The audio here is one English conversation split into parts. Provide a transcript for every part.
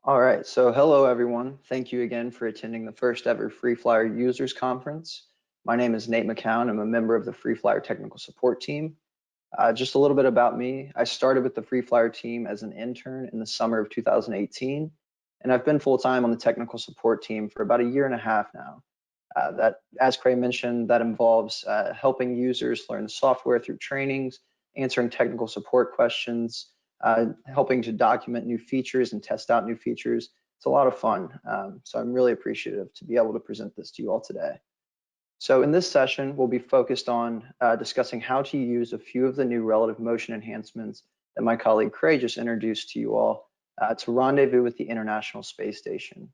All right, so hello everyone. Thank you again for attending the first ever FreeFlyer Users Conference. My name is Nate McCown. I'm a member of the FreeFlyer Technical Support Team. Just a little bit about me. I started with the FreeFlyer team as an intern in the summer of 2018, and I've been full-time on the technical support team for about a year and a half now. That, as Craig mentioned, that involves helping users learn the software through trainings, answering technical support questions, helping to document new features and test out new features. It's a lot of fun. So I'm really appreciative to be able to present this to you all today. So in this session, we'll be focused on discussing how to use a few of the new relative motion enhancements that my colleague Craig just introduced to you all to rendezvous with the International Space Station.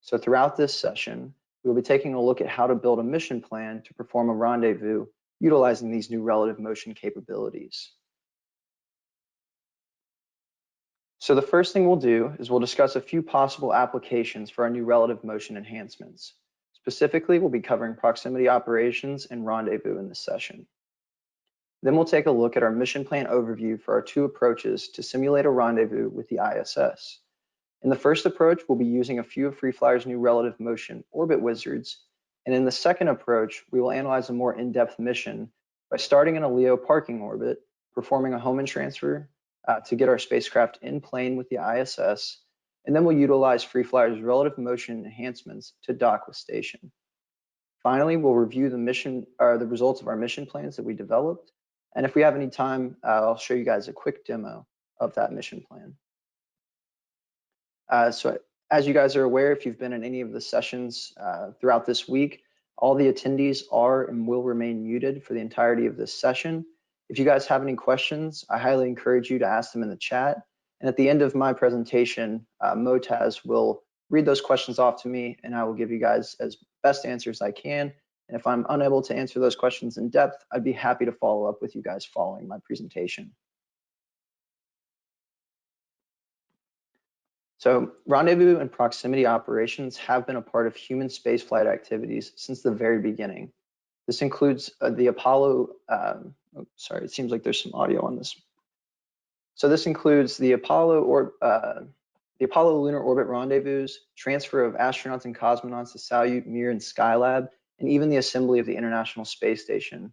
So throughout this session, we will be taking a look at how to build a mission plan to perform a rendezvous utilizing these new relative motion capabilities. So the first thing we'll do is we'll discuss a few possible applications for our new relative motion enhancements. Specifically, we'll be covering proximity operations and rendezvous in this session. Then we'll take a look at our mission plan overview for our two approaches to simulate a rendezvous with the ISS. In the first approach, we'll be using a few of FreeFlyer's new relative motion orbit wizards. And in the second approach, we will analyze a more in-depth mission by starting in a LEO parking orbit, performing a Hohmann transfer to get our spacecraft in plane with the ISS, and then we'll utilize FreeFlyer's relative motion enhancements to dock with station. Finally, we'll review the results of our mission plans that we developed. And if we have any time, I'll show you guys a quick demo of that mission plan. So as you guys are aware, if you've been in any of the sessions throughout this week, all the attendees are and will remain muted for the entirety of this session. If you guys have any questions, I highly encourage you to ask them in the chat. And at the end of my presentation, Motaz will read those questions off to me and I will give you guys as best answers I can. And if I'm unable to answer those questions in depth, I'd be happy to follow up with you guys following my presentation. So rendezvous and proximity operations have been a part of human spaceflight activities since the very beginning. This includes the Apollo, sorry, it seems like there's some audio on this. So this includes the Apollo Lunar Orbit Rendezvous, transfer of astronauts and cosmonauts to Salyut, Mir, and Skylab, and even the assembly of the International Space Station.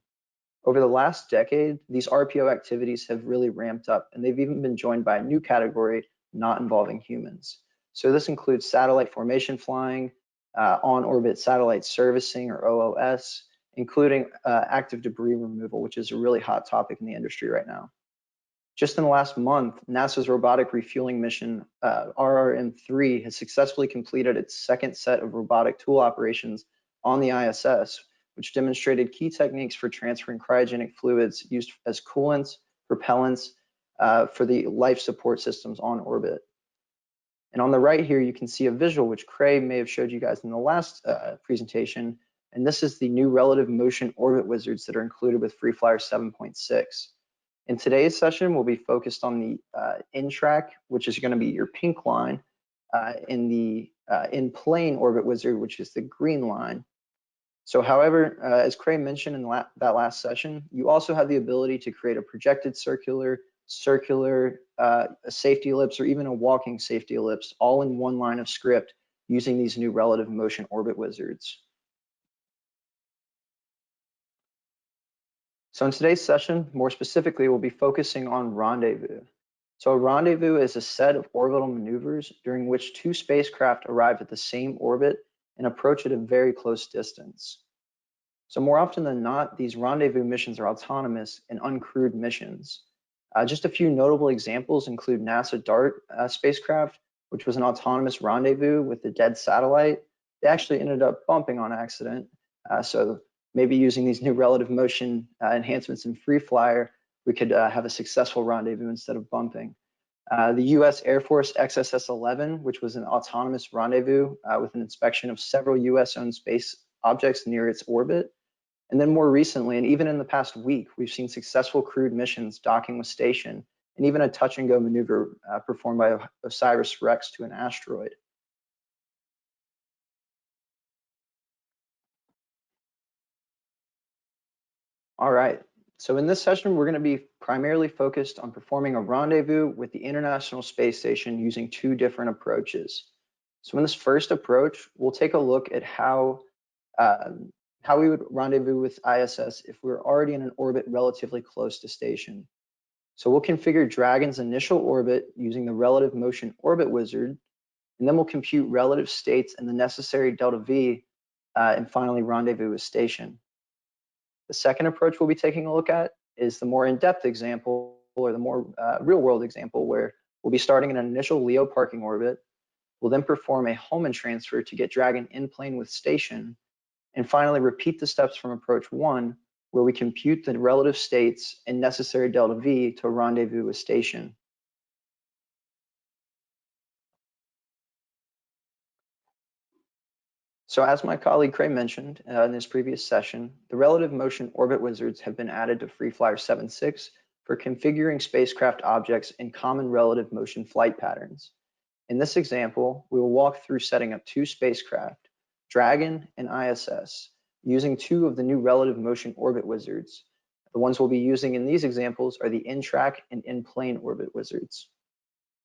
Over the last decade, these RPO activities have really ramped up, and they've even been joined by a new category not involving humans. So this includes satellite formation flying, on-orbit satellite servicing, or OOS, including active debris removal, which is a really hot topic in the industry right now. Just in the last month, NASA's robotic refueling mission, RRM-3, has successfully completed its second set of robotic tool operations on the ISS, which demonstrated key techniques for transferring cryogenic fluids used as coolants, propellants for the life support systems on orbit. And on the right here, you can see a visual which Craig may have showed you guys in the last presentation. And this is the new relative motion orbit wizards that are included with FreeFlyer 7.6. In today's session, we'll be focused on the in-track, which is going to be your pink line, in the in-plane orbit wizard, which is the green line. So however, as Craig mentioned in that last session, you also have the ability to create a projected circular, a safety ellipse, or even a walking safety ellipse, all in one line of script using these new relative motion orbit wizards. So in today's session, more specifically, we'll be focusing on rendezvous. So a rendezvous is a set of orbital maneuvers during which two spacecraft arrive at the same orbit and approach at a very close distance. So more often than not, these rendezvous missions are autonomous and uncrewed missions. Just a few notable examples include NASA DART spacecraft, which was an autonomous rendezvous with the dead satellite. They actually ended up bumping on accident. So maybe using these new relative motion enhancements in FreeFlyer, we could have a successful rendezvous instead of bumping. The US Air Force XSS-11, which was an autonomous rendezvous with an inspection of several US-owned space objects near its orbit. And then more recently, and even in the past week, we've seen successful crewed missions docking with station, and even a touch and go maneuver performed by OSIRIS-REx to an asteroid. All right, So in this session, we're going to be primarily focused on performing a rendezvous with the International Space Station using two different approaches. So in this first approach, we'll take a look at how we would rendezvous with ISS if we were already in an orbit relatively close to station. So we'll configure Dragon's initial orbit using the relative motion orbit wizard, and then we'll compute relative states and the necessary delta V, and finally rendezvous with station. The second approach we'll be taking a look at is the more in-depth example, or the more real-world example, where we'll be starting in an initial LEO parking orbit. We'll then perform a Hohmann transfer to get Dragon in plane with station, and finally repeat the steps from approach 1, where we compute the relative states and necessary delta V to rendezvous with station. So as my colleague Craig mentioned in his previous session, the relative motion orbit wizards have been added to FreeFlyer 7.6 for configuring spacecraft objects in common relative motion flight patterns. In this example, we will walk through setting up two spacecraft, Dragon and ISS, using two of the new relative motion orbit wizards. The ones we'll be using in these examples are the in-track and in-plane orbit wizards.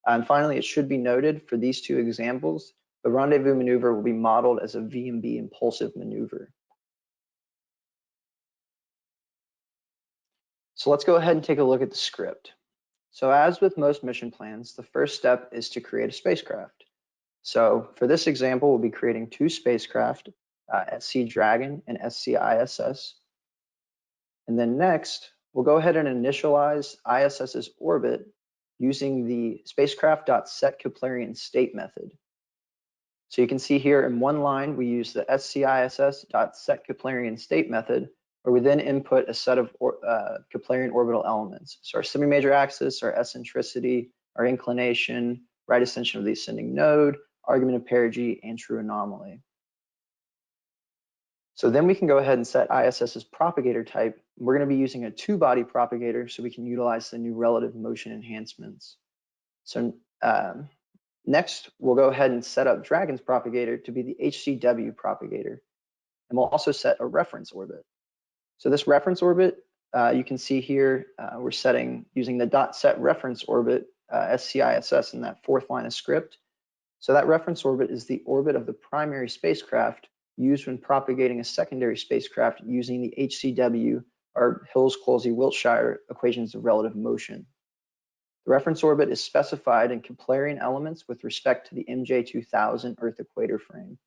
And finally, it should be noted for these two examples, the rendezvous maneuver will be modeled as a V&B impulsive maneuver. So let's go ahead and take a look at the script. So as with most mission plans, the first step is to create a spacecraft. So for this example, we'll be creating two spacecraft, SC Dragon and SC ISS. And then next, we'll go ahead and initialize ISS's orbit using the spacecraft.setKeplerian state method. So you can see here in one line, we use the SCISS.setKeplerian state method, where we then input a set of Keplerian orbital elements. So our semi-major axis, our eccentricity, our inclination, right ascension of the ascending node, argument of perigee, and true anomaly. So then we can go ahead and set ISS's propagator type. We're going to be using a two-body propagator so we can utilize the new relative motion enhancements. So next, we'll go ahead and set up Dragon's propagator to be the HCW propagator. And we'll also set a reference orbit. So this reference orbit, you can see here, we're setting using the .set reference orbit, SCISS in that fourth line of script. So that reference orbit is the orbit of the primary spacecraft used when propagating a secondary spacecraft using the HCW, or Hills-Closey-Wiltshire equations of relative motion. The reference orbit is specified in Keplerian elements with respect to the MJ2000 Earth equator frame.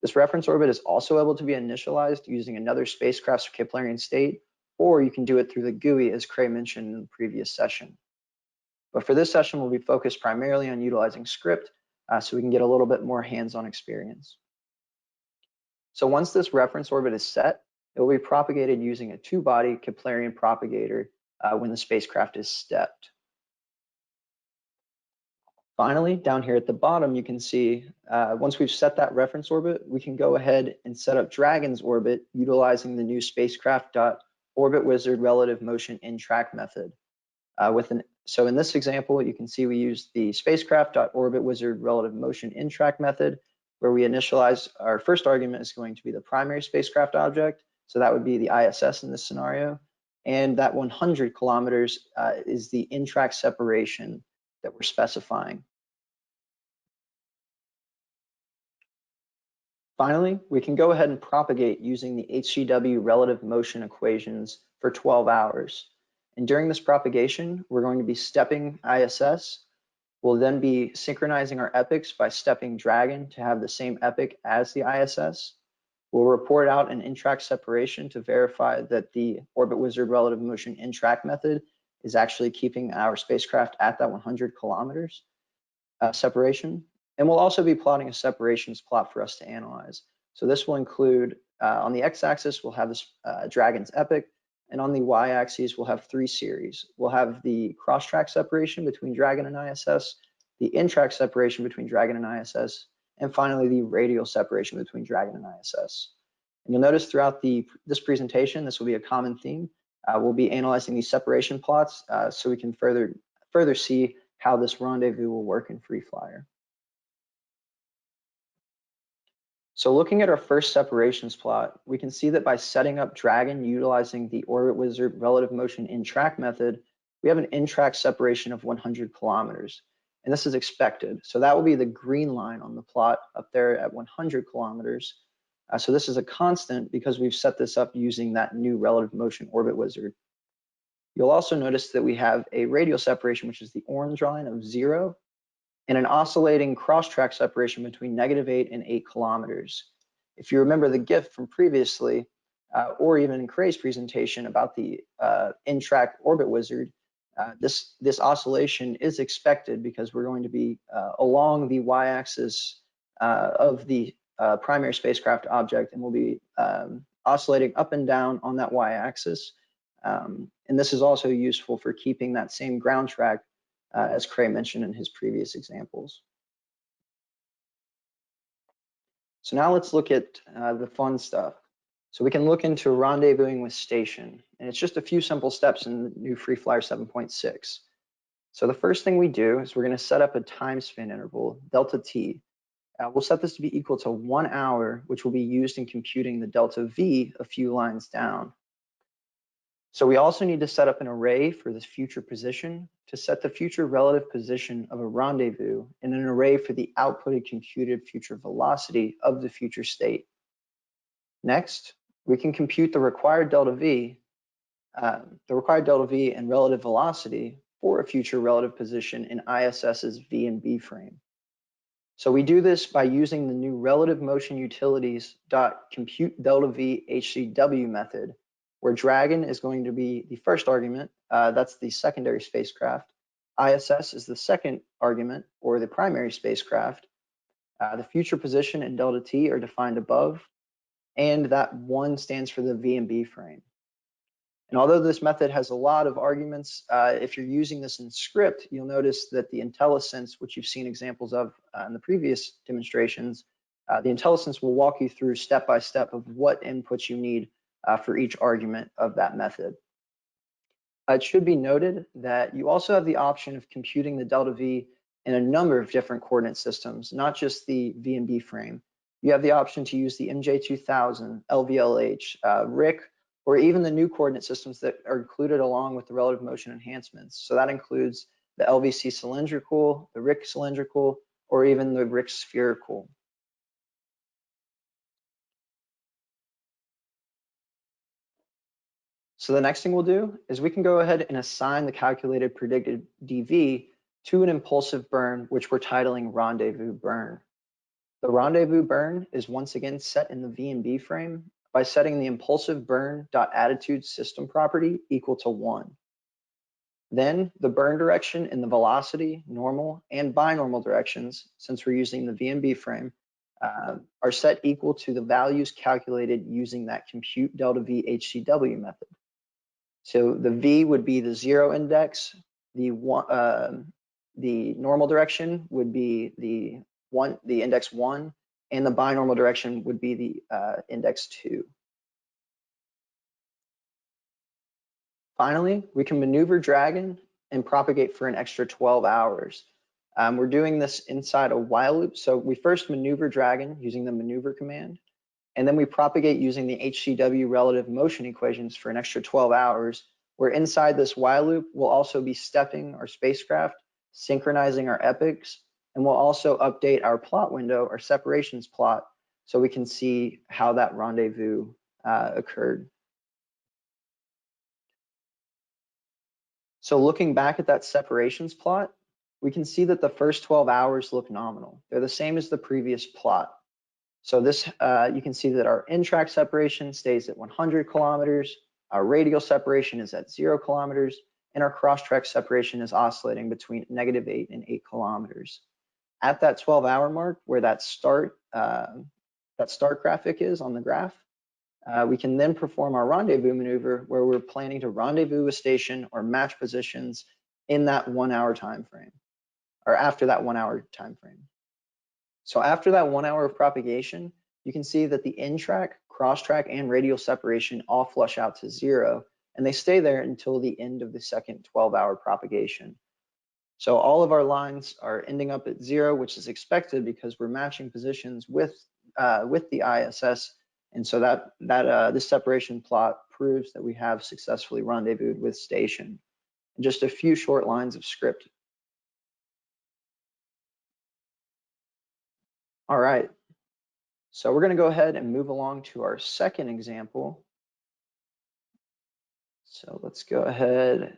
This reference orbit is also able to be initialized using another spacecraft's Keplerian state, or you can do it through the GUI as Craig mentioned in the previous session. But for this session, we'll be focused primarily on utilizing script so we can get a little bit more hands-on experience. So once this reference orbit is set, it will be propagated using a two-body Keplerian propagator when the spacecraft is stepped. Finally, down here at the bottom, you can see once we've set that reference orbit, we can go ahead and set up Dragon's orbit utilizing the new spacecraft.orbit wizard relative motion in-track method. So in this example, you can see we use the spacecraft.orbit wizard relative motion in-track method, where we initialize our first argument is going to be the primary spacecraft object. So that would be the ISS in this scenario. And that 100 kilometers is the in-track separation that we're specifying. Finally, we can go ahead and propagate using the HCW relative motion equations for 12 hours. And during this propagation, we're going to be stepping ISS. We'll then be synchronizing our epochs by stepping Dragon to have the same epoch as the ISS. We'll report out an in-track separation to verify that the orbit wizard relative motion in-track method is actually keeping our spacecraft at that 100 kilometers separation. And we'll also be plotting a separations plot for us to analyze. So this will include, on the x-axis, we'll have this Dragon's epoch, and on the y-axis, we'll have three series. We'll have the cross-track separation between Dragon and ISS, the in-track separation between Dragon and ISS, and finally the radial separation between Dragon and ISS. And you'll notice throughout this presentation, this will be a common theme. We'll be analyzing these separation plots so we can further see how this rendezvous will work in FreeFlyer. So looking at our first separations plot, we can see that by setting up Dragon utilizing the Orbit Wizard relative motion in-track method, we have an in-track separation of 100 kilometers. And this is expected. So that will be the green line on the plot up there at 100 kilometers. So this is a constant because we've set this up using that new relative motion Orbit Wizard. You'll also notice that we have a radial separation, which is the orange line of 0, and an oscillating cross-track separation between -8 and 8 kilometers. If you remember the GIF from previously, or even in Cray's presentation about the in-track Orbit Wizard, this oscillation is expected because we're going to be along the y-axis of the primary spacecraft object, and we'll be oscillating up and down on that y-axis. And this is also useful for keeping that same ground track as Cray mentioned in his previous examples. So now let's look at the fun stuff. So we can look into rendezvousing with station, and it's just a few simple steps in the new FreeFlyer 7.6. So the first thing we do is we're going to set up a time span interval, delta t. We'll set this to be equal to 1 hour, which will be used in computing the delta v a few lines down. So we also need to set up an array for this future position to set the future relative position of a rendezvous and an array for the outputted computed future velocity of the future state. Next, we can compute the required delta v and relative velocity for a future relative position in ISS's V and B frame. So we do this by using the new relative motion utilities.compute delta v HCW method, where Dragon is going to be the first argument, that's the secondary spacecraft. ISS is the second argument, or the primary spacecraft. The future position and delta t are defined above, and that 1 stands for the V and B frame. And although this method has a lot of arguments, if you're using this in script, you'll notice that the IntelliSense, which you've seen examples of in the previous demonstrations, the IntelliSense will walk you through step by step of what inputs you need for each argument of that method. It should be noted that you also have the option of computing the delta V in a number of different coordinate systems, not just the V and B frame. You have the option to use the MJ2000, LVLH, RIC, or even the new coordinate systems that are included along with the relative motion enhancements. So that includes the LVC cylindrical, the RIC cylindrical, or even the RIC spherical. So the next thing we'll do is we can go ahead and assign the calculated predicted DV to an impulsive burn, which we're titling Rendezvous Burn. The Rendezvous Burn is once again set in the V and B frame by setting the impulsive burn.attitude system property equal to 1. Then the burn direction in the velocity, normal, and binormal directions, since we're using the V and B frame, are set equal to the values calculated using that compute delta V HCW method. So the V would be the 0 index, the normal direction would be the index 1, and the binormal direction would be the index 2. Finally, we can maneuver Dragon and propagate for an extra 12 hours. We're doing this inside a while loop. So we first maneuver Dragon using the maneuver command, and then we propagate using the HCW relative motion equations for an extra 12 hours, where inside this while loop, we'll also be stepping our spacecraft, synchronizing our epochs, and we'll also update our plot window, our separations plot, so we can see how that rendezvous occurred. So looking back at that separations plot, we can see that the first 12 hours look nominal. They're the same as the previous plot. So this, you can see that our in-track separation stays at 100 kilometers, our radial separation is at 0 kilometers, and our cross-track separation is oscillating between -8 and 8 kilometers. At that 12-hour mark, where that start graphic is on the graph, we can then perform our rendezvous maneuver, where we're planning to rendezvous a station or match positions in that 1 hour time frame, or after that 1 hour time frame. So after that 1 hour of propagation, you can see that the in-track, cross-track, and radial separation all flush out to 0, and they stay there until the end of the second 12-hour propagation. So all of our lines are ending up at 0, which is expected because we're matching positions with with the ISS, and so this separation plot proves that we have successfully rendezvoused with station. And just a few short lines of script. All right, so we're going to go ahead and move along to our second example. So let's go ahead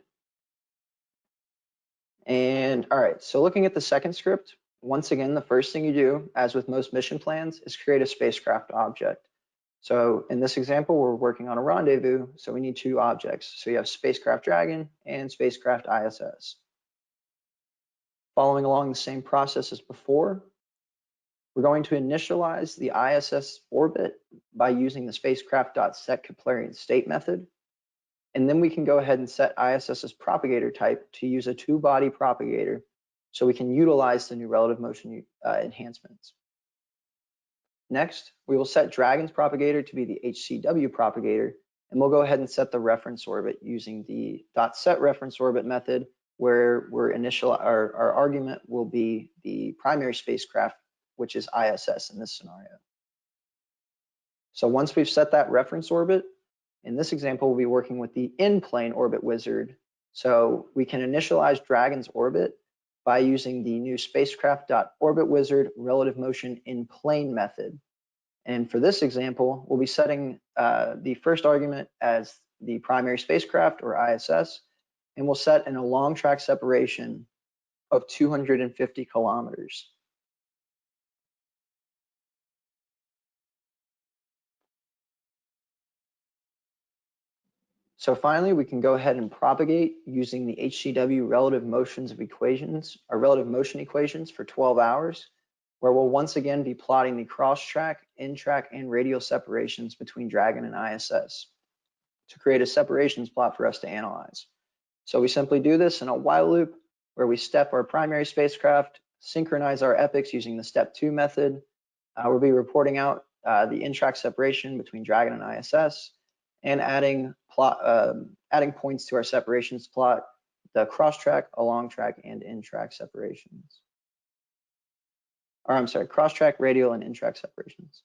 and, all right, so looking at the second script, once again, the first thing you do, as with most mission plans, is create a spacecraft object. So in this example, we're working on a rendezvous, so we need two objects. So you have spacecraft Dragon and spacecraft ISS. Following along the same process as before, we're going to initialize the ISS orbit by using the spacecraft.setKeplerian_state method. And then we can go ahead and set ISS's propagator type to use a two-body propagator so we can utilize the new relative motion enhancements. Next, we will set Dragon's propagator to be the HCW propagator, and we'll go ahead and set the reference orbit using the .setReferenceOrbit method, where our argument will be the primary spacecraft, which is ISS in this scenario. So once we've set that reference orbit, in this example, we'll be working with the in-plane orbit wizard. So we can initialize Dragon's orbit by using the new spacecraft.orbitWizard relative motion in plane method. And for this example, we'll be setting the first argument as the primary spacecraft, or ISS, and we'll set a long track separation of 250 kilometers. So finally, we can go ahead and propagate using the HCW relative motion equations for 12 hours, where we'll once again be plotting the cross-track, in-track, and radial separations between Dragon and ISS to create a separations plot for us to analyze. So we simply do this in a while loop where we step our primary spacecraft, synchronize our epochs using the step 2 method. We'll be reporting out the in-track separation between Dragon and ISS, and adding points to our separations plot, the cross-track, along-track, and in-track separations. Or I'm sorry, cross-track, radial, and in-track separations.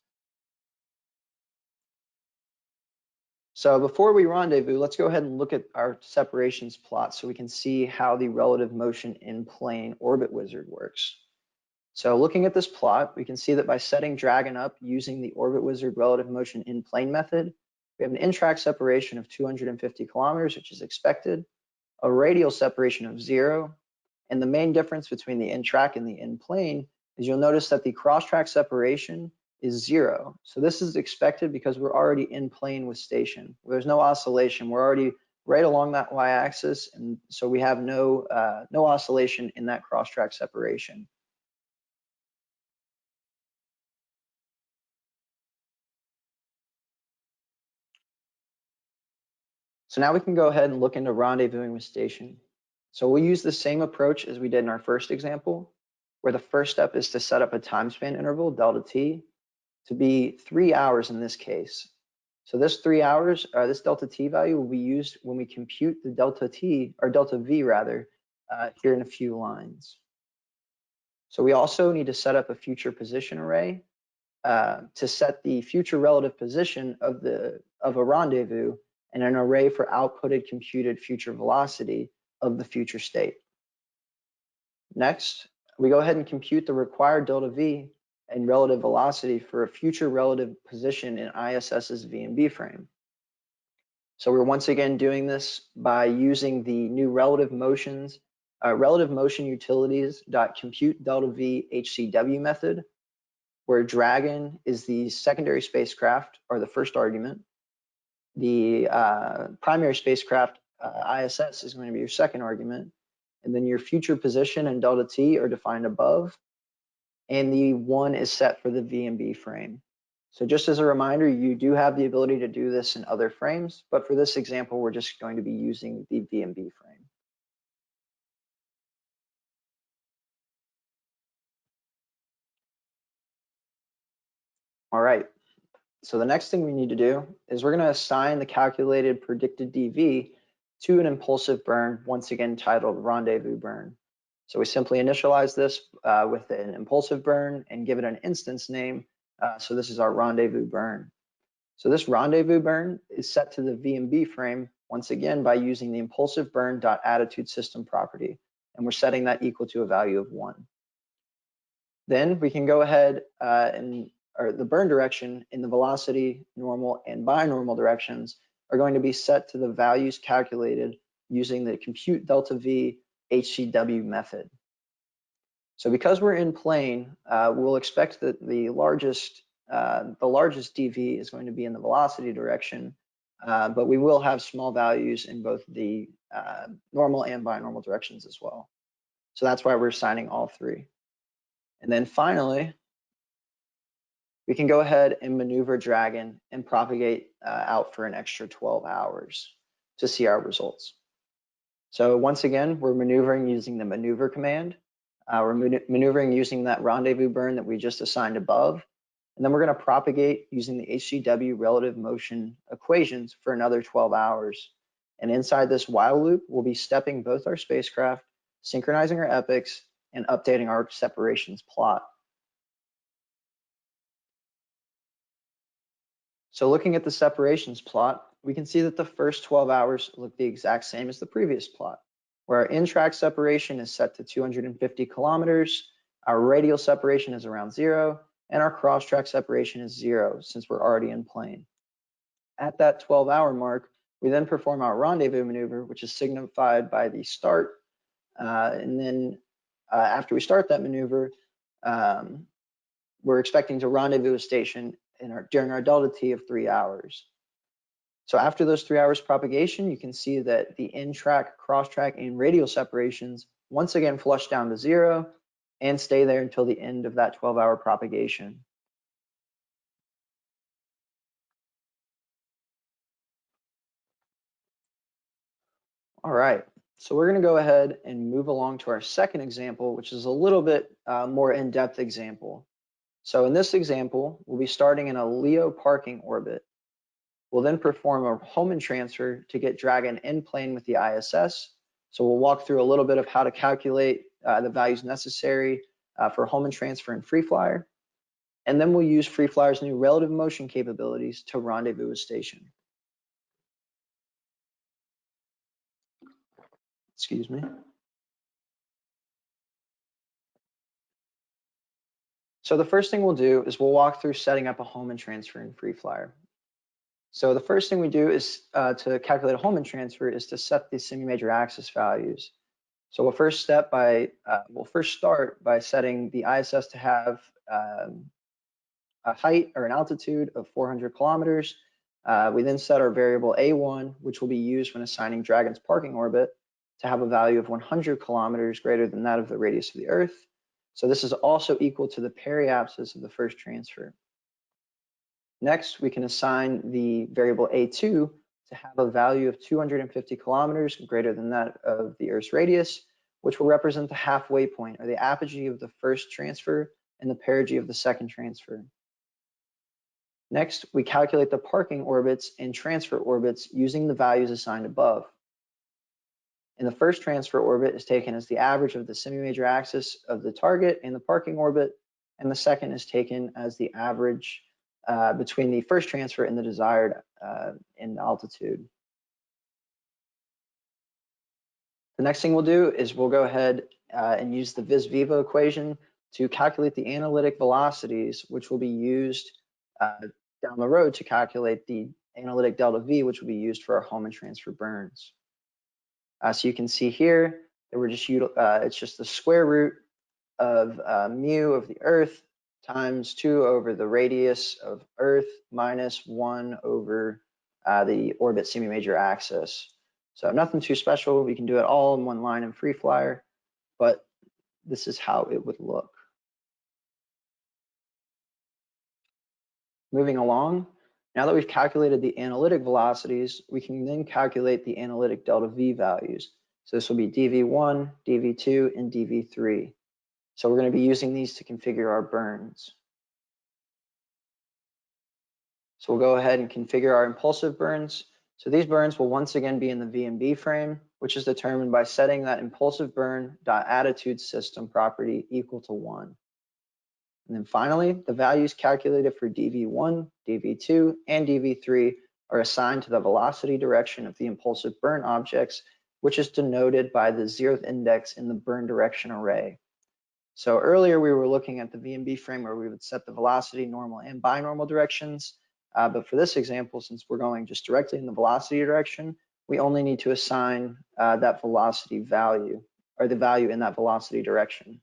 So before we rendezvous, let's go ahead and look at our separations plot so we can see how the relative motion in plane orbit wizard works. So looking at this plot, we can see that by setting Dragon up using the orbit wizard relative motion in plane method, we have an in-track separation of 250 kilometers, which is expected, a radial separation of 0, and the main difference between the in-track and the in-plane is you'll notice that the cross-track separation is 0. So this is expected because we're already in plane with station. There's no oscillation. We're already right along that y-axis, and so we have no oscillation in that cross-track separation. So now we can go ahead and look into rendezvousing with station. So we'll use the same approach as we did in our first example, where the first step is to set up a time span interval, delta t, to be 3 hours in this case. So this 3 hours, this delta t value will be used when we compute the delta t, or delta v rather, here in a few lines. So we also need to set up a future position array to set the future relative position of a rendezvous, and an array for outputted computed future velocity of the future state. Next, we go ahead and compute the required delta v and relative velocity for a future relative position in ISS's VMB frame. So we're once again doing this by using the new relative motion utilities.compute delta v HCW method, where Dragon is the secondary spacecraft, or the first argument. The primary spacecraft, ISS, is going to be your second argument, and then your future position and delta t are defined above, and the 1 is set for the VMB frame. So just as a reminder, you do have the ability to do this in other frames, but for this example, we're just going to be using the VMB frame. All right. So the next thing we need to do is we're going to assign the calculated predicted DV to an impulsive burn, once again titled Rendezvous burn. So we simply initialize this with an impulsive burn and give it an instance name So this is our rendezvous burn. So this rendezvous burn is set to the VMB frame, once again, by using the impulsive burn.attitude system property. And we're setting that equal to a value of 1. Then we can go ahead or the burn direction in the velocity, normal, and binormal directions are going to be set to the values calculated using the compute delta V HCW method. So because we're in plane, we'll expect that the largest dV is going to be in the velocity direction, but we will have small values in both the normal and binormal directions as well. So that's why we're assigning all 3. And then finally, we can go ahead and maneuver Dragon and propagate out for an extra 12 hours to see our results. So once again, we're maneuvering using the maneuver command. We're maneuvering using that rendezvous burn that we just assigned above. And then we're going to propagate using the HCW relative motion equations for another 12 hours. And inside this while loop, we'll be stepping both our spacecraft, synchronizing our epochs, and updating our separations plot. So looking at the separations plot, we can see that the first 12 hours look the exact same as the previous plot, where our in-track separation is set to 250 kilometers, our radial separation is around 0, and our cross-track separation is 0 since we're already in plane. At that 12-hour mark, we then perform our rendezvous maneuver, which is signified by the start, and then after we start that maneuver, we're expecting to rendezvous a station during our delta T of 3 hours. So after those 3 hours propagation, you can see that the in-track, cross-track, and radial separations once again flush down to 0 and stay there until the end of that 12-hour propagation. All right, so we're going to go ahead and move along to our second example, which is a little bit more in-depth example. So in this example, we'll be starting in a LEO parking orbit. We'll then perform a Hohmann transfer to get Dragon in plane with the ISS. So we'll walk through a little bit of how to calculate the values necessary for Hohmann transfer in FreeFlyer. And then we'll use FreeFlyer's new relative motion capabilities to rendezvous a station. Excuse me. So the first thing we'll do is we'll walk through setting up a Hohmann transfer in FreeFlyer. So the first thing we do is to calculate a Hohmann transfer is to set the semi-major axis values. So we'll first start by setting the ISS to have a height or an altitude of 400 kilometers. We then set our variable A1, which will be used when assigning Dragon's parking orbit, to have a value of 100 kilometers greater than that of the radius of the Earth. So this is also equal to the periapsis of the first transfer. Next, we can assign the variable A2 to have a value of 250 kilometers greater than that of the Earth's radius, which will represent the halfway point or the apogee of the first transfer and the perigee of the second transfer. Next, we calculate the parking orbits and transfer orbits using the values assigned above. And the first transfer orbit is taken as the average of the semi-major axis of the target and the parking orbit, and the second is taken as the average between the first transfer and the desired in altitude. The next thing we'll do is we'll go ahead and use the vis-vivo equation to calculate the analytic velocities, which will be used down the road to calculate the analytic delta V, which will be used for our Hohmann transfer burns. So you can see here that we're just it's just the square root of mu of the Earth times 2 over the radius of Earth minus 1 over the orbit semi-major axis. So nothing too special. We can do it all in one line in FreeFlyer, but this is how it would look. Moving along, now that we've calculated the analytic velocities, we can then calculate the analytic delta V values. So this will be dV1, dV2, and dV3. So we're going to be using these to configure our burns. So we'll go ahead and configure our impulsive burns. So these burns will once again be in the VMB frame, which is determined by setting that impulsive burn.attitude system property equal to 1. And then finally, the values calculated for dv1, dv2, and dv3 are assigned to the velocity direction of the impulsive burn objects, which is denoted by the 0th index in the burn direction array. So earlier we were looking at the VMB frame where we would set the velocity, normal, and binormal directions. But for this example, since we're going just directly in the velocity direction, we only need to assign that velocity value, or the value in that velocity direction.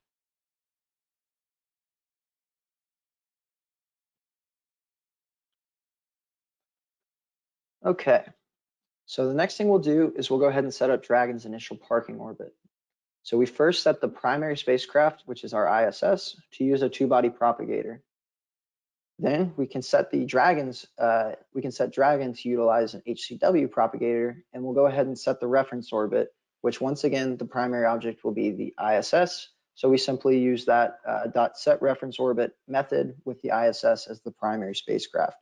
Okay, so the next thing we'll do is we'll go ahead and set up Dragon's initial parking orbit. So we first set the primary spacecraft, which is our ISS, to use a two-body propagator. Then we can set the Dragons, Dragon to utilize an HCW propagator, and we'll go ahead and set the reference orbit, which once again, the primary object will be the ISS. So we simply use that .set reference orbit method with the ISS as the primary spacecraft.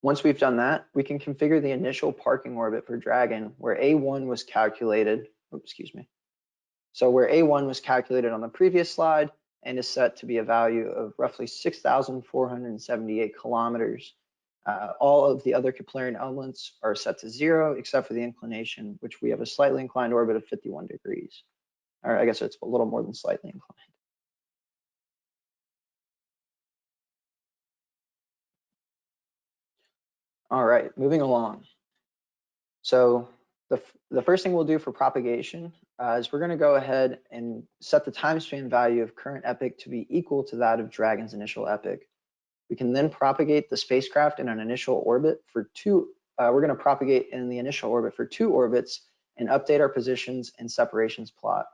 Once we've done that, we can configure the initial parking orbit for Dragon where A1 was calculated, So where A1 was calculated on the previous slide and is set to be a value of roughly 6,478 kilometers. All of the other Keplerian elements are set to 0 except for the inclination, which we have a slightly inclined orbit of 51 degrees. Or I guess it's a little more than slightly inclined. All right, moving along. So the first thing we'll do for propagation is we're going to go ahead and set the time span value of current epoch to be equal to that of Dragon's initial epoch. We can then propagate the spacecraft in an initial orbit for we're going to propagate in the initial orbit for 2 orbits and update our positions and separations plot.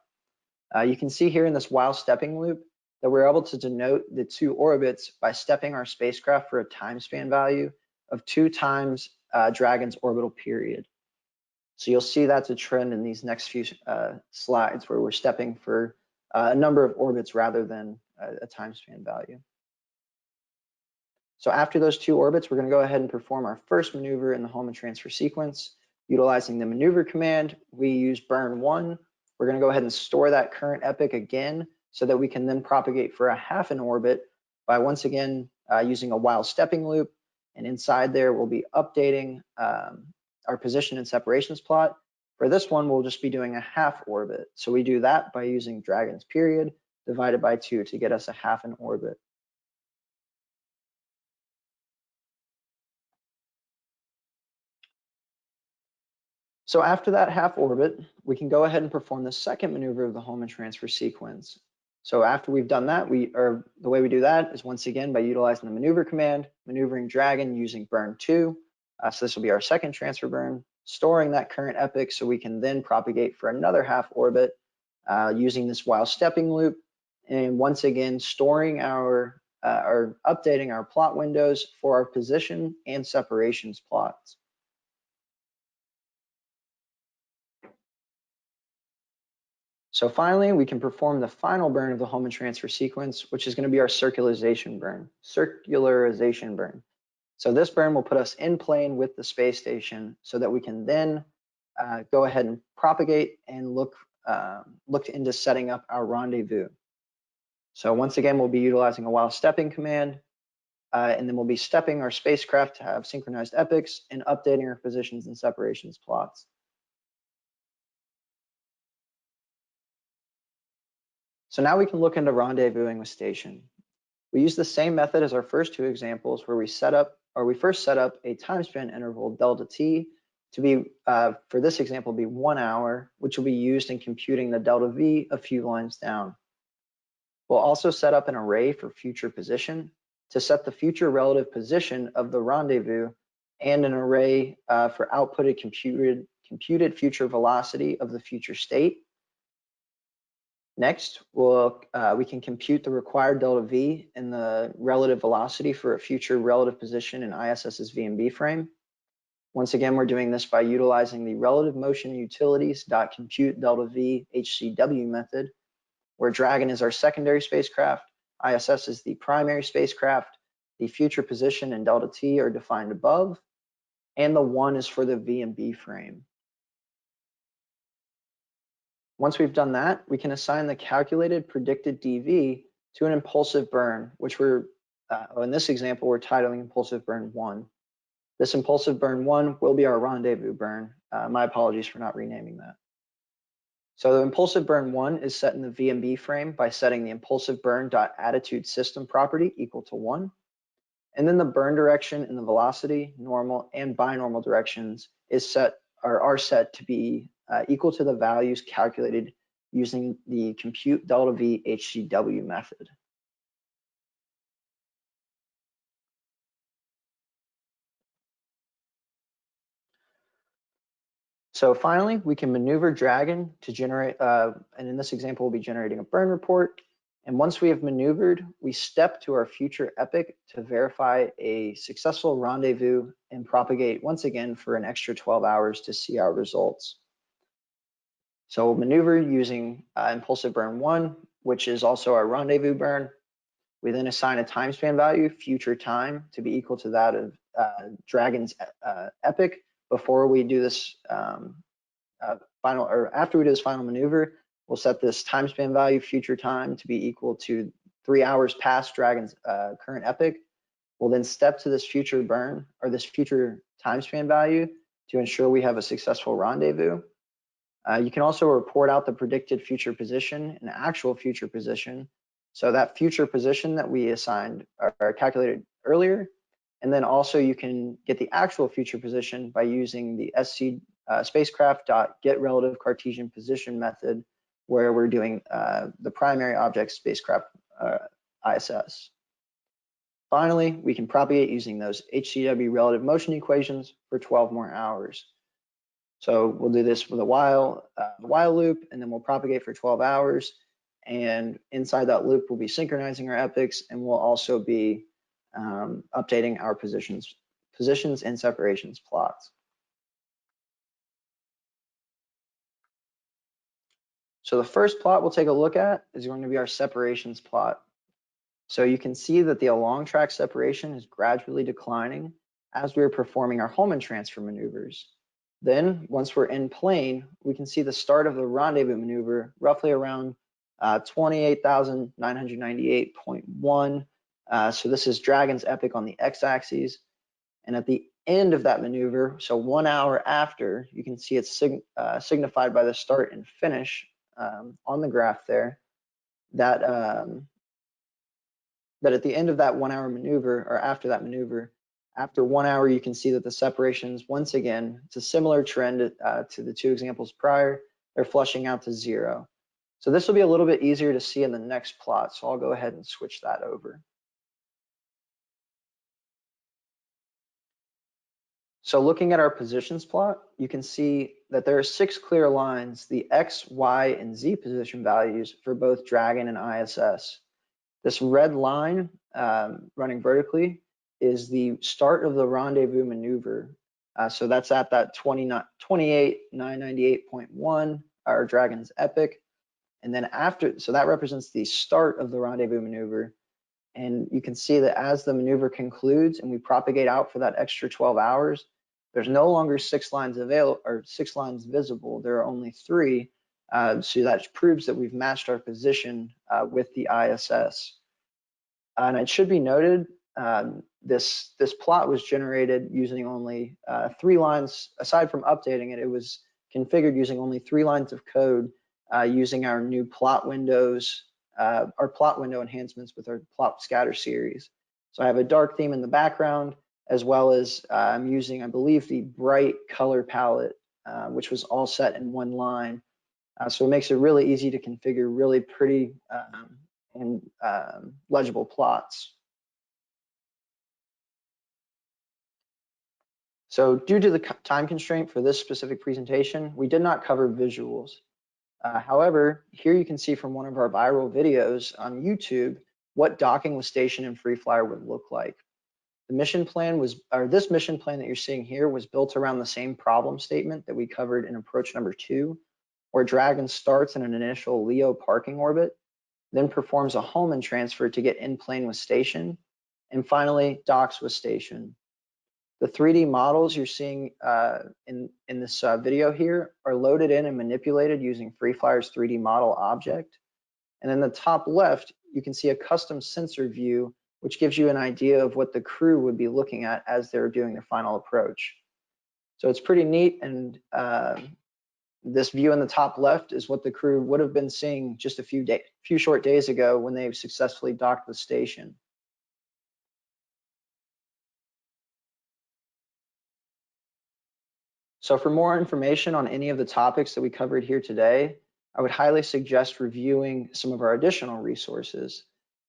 You can see here in this while stepping loop that we're able to denote the 2 orbits by stepping our spacecraft for a time span value of 2 times Dragon's orbital period. So you'll see that's a trend in these next few slides where we're stepping for a number of orbits rather than a time span value. So after those 2 orbits, we're going to go ahead and perform our first maneuver in the Hohmann transfer sequence. Utilizing the maneuver command, we use burn 1. We're going to go ahead and store that current epoch again so that we can then propagate for a half an orbit by once again using a while stepping loop. And inside there, we'll be updating our position and separations plot. For this one, we'll just be doing a half orbit. So we do that by using Dragon's period divided by 2 to get us a half an orbit. So after that half orbit, we can go ahead and perform the second maneuver of the Hohmann transfer sequence. So after we've done that, the way we do that is once again by utilizing the maneuver command, maneuvering Dragon using burn 2. So this will be our second transfer burn, storing that current epoch so we can then propagate for another half orbit using this while stepping loop. And once again, storing or updating our plot windows for our position and separations plots. So finally, we can perform the final burn of the Hohmann transfer sequence, which is going to be our circularization burn. So this burn will put us in plane with the space station so that we can then go ahead and propagate and look into setting up our rendezvous. So once again, we'll be utilizing a while stepping command, and then we'll be stepping our spacecraft to have synchronized epochs and updating our positions and separations plots. So now we can look into rendezvousing with station. We use the same method as our first 2 examples where we first set up a time span interval delta t to be, for this example, be 1 hour, which will be used in computing the delta v a few lines down. We'll also set up an array for future position to set the future relative position of the rendezvous and an array for outputted computed future velocity of the future state. Next, we can compute the required delta V and the relative velocity for a future relative position in ISS's VMB frame. Once again, we're doing this by utilizing the relative motion utilities.compute delta V HCW method, where Dragon is our secondary spacecraft, ISS is the primary spacecraft, the future position and delta T are defined above, and the 1 is for the VMB frame. Once we've done that, we can assign the calculated predicted DV to an impulsive burn, which in this example, we're titling impulsive burn 1. This impulsive burn 1 will be our rendezvous burn. My apologies for not renaming that. So the impulsive burn 1 is set in the VMB frame by setting the impulsive burn.attitude system property equal to 1. And then the burn direction in the velocity, normal, and binormal directions are set to be equal to the values calculated using the compute delta V HCW method. So finally, we can maneuver Dragon to generate, and in this example, we'll be generating a burn report. And once we have maneuvered, we step to our future epoch to verify a successful rendezvous and propagate once again for an extra 12 hours to see our results. So we'll maneuver using impulsive burn 1, which is also our rendezvous burn. We then assign a time span value, future time, to be equal to that of Dragon's epoch before we do this after we do this final maneuver. We'll set this time span value, future time, to be equal to 3 hours past Dragon's current epoch. We'll then step to this future burn, or this future time span value, to ensure we have a successful rendezvous. You can also report out the predicted future position and actual future position. So that future position that we assigned are calculated earlier. And then also you can get the actual future position by using the SC spacecraft.getRelative Cartesian position method, where we're doing the primary object spacecraft ISS. Finally, we can propagate using those HCW relative motion equations for 12 more hours. So we'll do this with a while loop, and then we'll propagate for 12 hours. And inside that loop, we'll be synchronizing our epochs, and we'll also be updating our positions and separations plots. So the first plot we'll take a look at is going to be our separations plot. So you can see that the along track separation is gradually declining as we're performing our Hohmann transfer maneuvers. Then once we're in plane, we can see the start of the rendezvous maneuver roughly around 28,998.1. So this is Dragon's epoch on the x-axis. And at the end of that maneuver, so 1 hour after, you can see it's signified by the start and finish on the graph there, that at the end of that 1 hour maneuver, or after that maneuver, after 1 hour, you can see that the separations, once again, it's a similar trend to the two examples prior, they're flushing out to 0. So this will be a little bit easier to see in the next plot, so I'll go ahead and switch that over. So looking at our positions plot, you can see that there are 6 clear lines, the X, Y, and Z position values for both Dragon and ISS. This red line running vertically is the start of the rendezvous maneuver. So that's at that 28,998.1, our Dragon's epoch. And then after, so that represents the start of the rendezvous maneuver. And you can see that as the maneuver concludes and we propagate out for that extra 12 hours, there's no longer 6 lines available or 6 lines visible. There are only 3. So that proves that we've matched our position with the ISS. And it should be noted, this plot was generated using only 3 lines. Aside from updating it, it was configured using only 3 lines of code using our new plot windows, our plot window enhancements with our plot scatter series. So I have a dark theme in the background, as well as I'm using, I believe, the bright color palette, which was all set in 1 line. So it makes it really easy to configure really pretty and legible plots. So due to the time constraint for this specific presentation, we did not cover visuals. However, here you can see from one of our viral videos on YouTube what docking with station and FreeFlyer would look like. The mission plan this mission plan that you're seeing here was built around the same problem statement that we covered in approach number 2, where Dragon starts in an initial LEO parking orbit, then performs a Hohmann transfer to get in plane with station, and finally docks with station. The 3D models you're seeing in this video here are loaded in and manipulated using FreeFlyer's 3D model object. And in the top left, you can see a custom sensor view, which gives you an idea of what the crew would be looking at as they're doing their final approach. So it's pretty neat, and this view in the top left is what the crew would have been seeing just a few short days ago when they've successfully docked the station. So for more information on any of the topics that we covered here today, I would highly suggest reviewing some of our additional resources.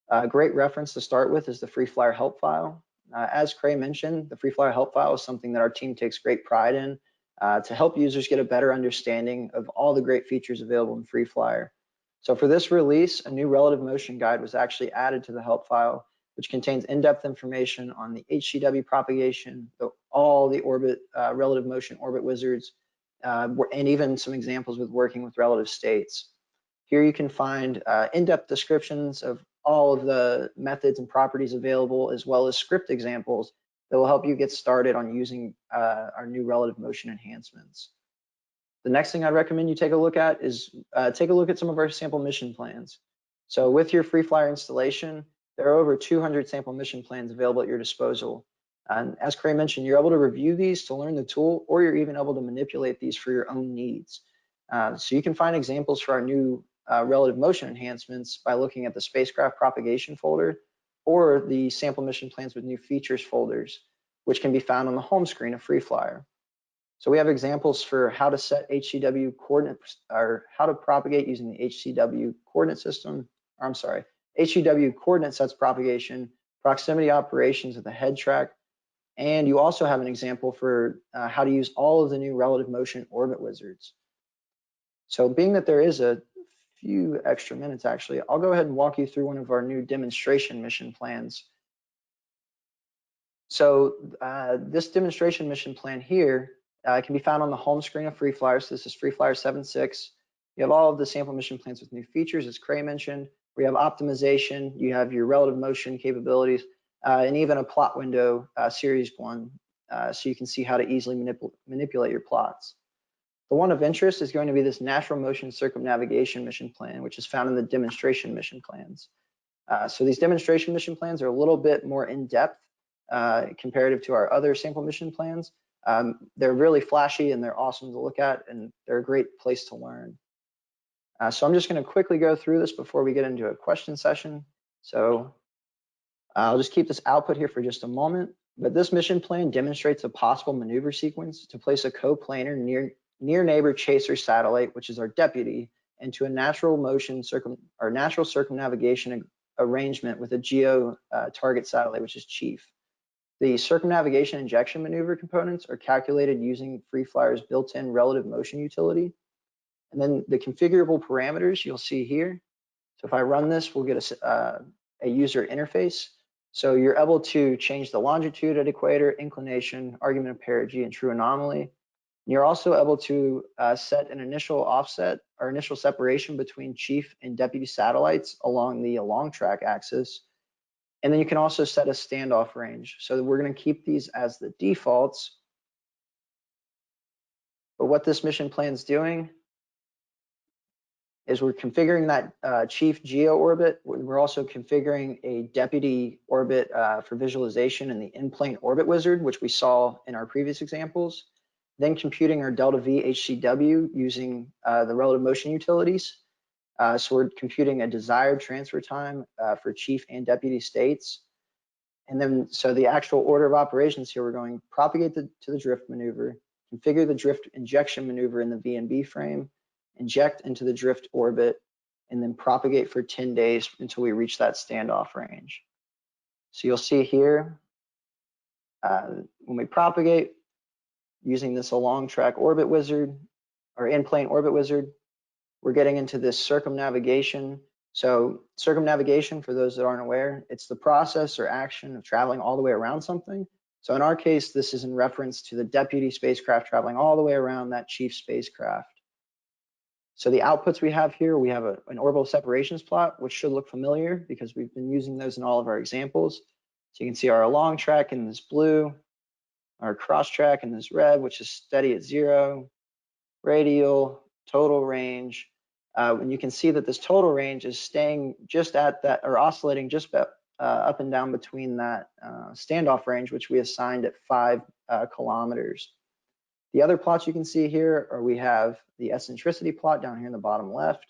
A great reference to start with is the FreeFlyer help file. As Cray mentioned, the FreeFlyer help file is something that our team takes great pride in to help users get a better understanding of all the great features available in FreeFlyer. So for this release, a new relative motion guide was actually added to the help file, which contains in-depth information on the HCW propagation, all the orbit relative motion orbit wizards, and even some examples with working with relative states. Here you can find in-depth descriptions of all of the methods and properties available, as well as script examples that will help you get started on using our new relative motion enhancements. The next thing I'd recommend you take a look at is take a look at some of our sample mission plans. So with your FreeFlyer installation, there are over 200 sample mission plans available at your disposal. And as Cray mentioned, you're able to review these to learn the tool, or you're even able to manipulate these for your own needs. So you can find examples for our new relative motion enhancements by looking at the spacecraft propagation folder or the sample mission plans with new features folders, which can be found on the home screen of FreeFlyer. So we have examples for how to set HCW coordinates, or how to propagate using the HCW coordinate system, or I'm sorry, HCW coordinate sets propagation, proximity operations at the head track, and you also have an example for how to use all of the new relative motion orbit wizards. So being that there is a few extra minutes, actually, I'll go ahead and walk you through one of our new demonstration mission plans. So this demonstration mission plan here can be found on the home screen of FreeFlyer. So this is FreeFlyer 7.6. You have all of the sample mission plans with new features, as Cray mentioned. We have optimization, you have your relative motion capabilities, and even a plot window series one, so you can see how to easily manipulate your plots. The one of interest is going to be this natural motion circumnavigation mission plan, which is found in the demonstration mission plans. So these demonstration mission plans are a little bit more in-depth comparative to our other sample mission plans. They're really flashy and they're awesome to look at, and they're a great place to learn. So I'm just going to quickly go through this before we get into a question session. So I'll just keep this output here for just a moment, but this mission plan demonstrates a possible maneuver sequence to place a coplanar near neighbor chaser satellite, which is our deputy, into a natural motion natural circumnavigation arrangement with a geo target satellite, which is chief. The circumnavigation injection maneuver components are calculated using FreeFlyer's built-in relative motion utility. And then the configurable parameters you'll see here. So if I run this, we'll get a user interface. So you're able to change the longitude at equator, inclination, argument of perigee, and true anomaly. And you're also able to set an initial offset or initial separation between chief and deputy satellites along the long track axis. And then you can also set a standoff range. So we're going to keep these as the defaults. But what this mission plan is doing is we're configuring that chief geo orbit. We're also configuring a deputy orbit for visualization in the in-plane orbit wizard, which we saw in our previous examples. Then computing our delta V HCW using the relative motion utilities. So we're computing a desired transfer time for chief and deputy states. And then, so the actual order of operations here, we're going propagate to the drift maneuver, configure the drift injection maneuver in the VNB frame, inject into the drift orbit, and then propagate for 10 days until we reach that standoff range. So you'll see here, when we propagate using this along track orbit wizard or in-plane orbit wizard, we're getting into this circumnavigation. So circumnavigation, for those that aren't aware, it's the process or action of traveling all the way around something. So in our case, this is in reference to the deputy spacecraft traveling all the way around that chief spacecraft. So the outputs we have here, we have an orbital separations plot, which should look familiar because we've been using those in all of our examples. So you can see our along track in this blue, our cross track in this red, which is steady at 0, radial, total range, And you can see that this total range is staying just at that, or oscillating just up and down between that standoff range, which we assigned at 5 kilometers. The other plots you can see here are we have the eccentricity plot down here in the bottom left.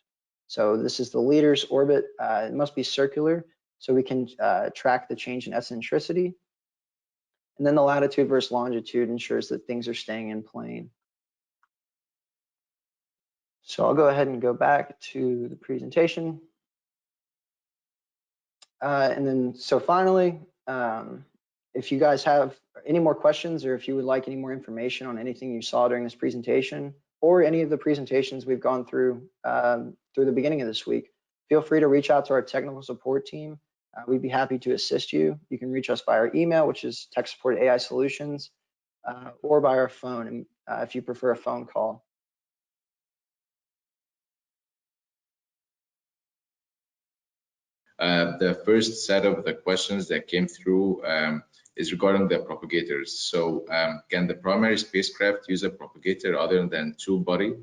So this is the leader's orbit. It must be circular, so we can track the change in eccentricity. And then the latitude versus longitude ensures that things are staying in plane. So I'll go ahead and go back to the presentation. And then, so finally, if you guys have any more questions, or if you would like any more information on anything you saw during this presentation, or any of the presentations we've gone through through the beginning of this week, feel free to reach out to our technical support team. We'd be happy to assist you. You can reach us by our email, which is techsupport@AI-solutions, or by our phone, if you prefer a phone call. The first set of the questions that came through is regarding the propagators. So can the primary spacecraft use a propagator other than two-body?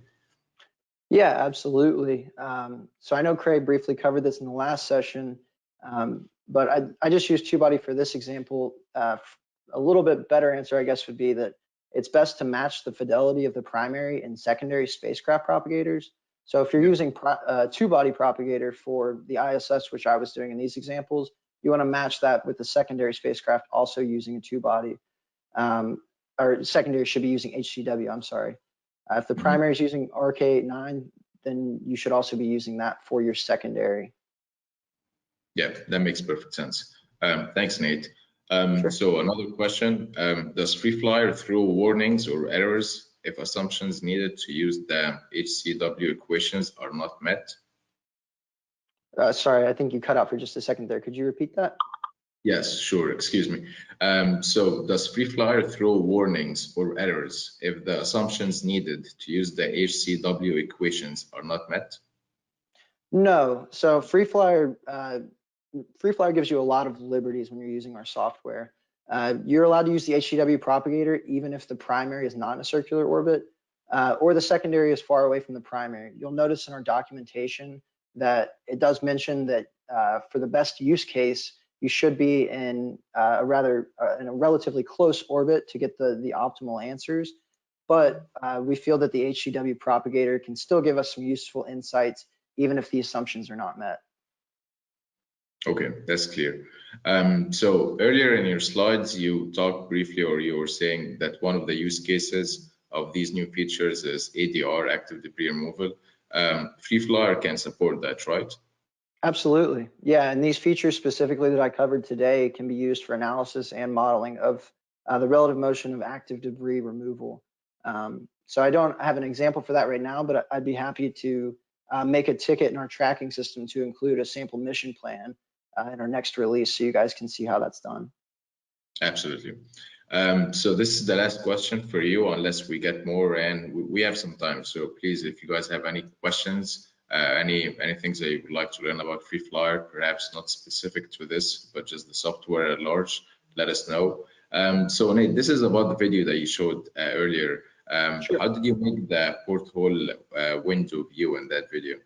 Yeah, absolutely. So I know Craig briefly covered this in the last session, but I just used two-body for this example. A little bit better answer, I guess, would be that it's best to match the fidelity of the primary and secondary spacecraft propagators. So if you're using two-body propagator for the ISS, which I was doing in these examples, you want to match that with the secondary spacecraft also using a two-body, or secondary should be using HCW, I'm sorry. If the primary is using RK89, then you should also be using that for your secondary. Yeah, that makes perfect sense. Thanks, Nate. Sure. So another question, does FreeFlyer throw warnings or errors if assumptions needed to use the HCW equations are not met? Sorry, I think you cut out for just a second there. Could you repeat that? Yes, sure, excuse me. So does FreeFlyer throw warnings or errors if the assumptions needed to use the HCW equations are not met? No, so FreeFlyer gives you a lot of liberties when you're using our software. You're allowed to use the HCW propagator even if the primary is not in a circular orbit, or the secondary is far away from the primary. You'll notice in our documentation that it does mention that for the best use case, you should be in a relatively close orbit to get the optimal answers. But we feel that the HCW propagator can still give us some useful insights even if the assumptions are not met. Okay, that's clear. So earlier in your slides, you talked briefly, or you were saying that one of the use cases of these new features is ADR, active debris removal. FreeFlyer can support that, right? Absolutely. Yeah, and these features specifically that I covered today can be used for analysis and modeling of the relative motion of active debris removal. So I don't have an example for that right now, but I'd be happy to make a ticket in our tracking system to include a sample mission plan in our next release so you guys can see how that's done. Absolutely. So this is the last question for you, unless we get more, and we have some time. So please, if you guys have any questions, any things that you would like to learn about FreeFlyer, perhaps not specific to this, but just the software at large, let us know. So Nate, this is about the video that you showed earlier. Sure. How did you make the porthole window view in that video?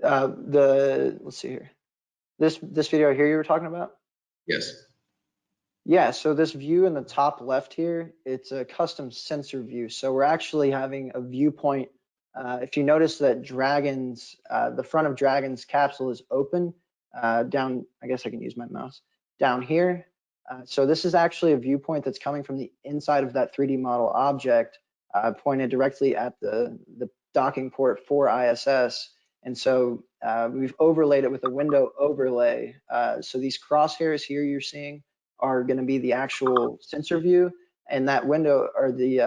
Let's see here. This video here you were talking about? Yes. Yeah, so this view in the top left here, it's a custom sensor view. So we're actually having a viewpoint. If you notice that the front of Dragon's capsule is open down, I guess I can use my mouse, down here. So this is actually a viewpoint that's coming from the inside of that 3D model object, pointed directly at the docking port for ISS. And so we've overlaid it with a window overlay. So these crosshairs here you're seeing are going to be the actual sensor view, and that window, or the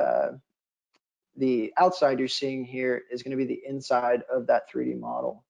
outside you're seeing here, is going to be the inside of that 3D model.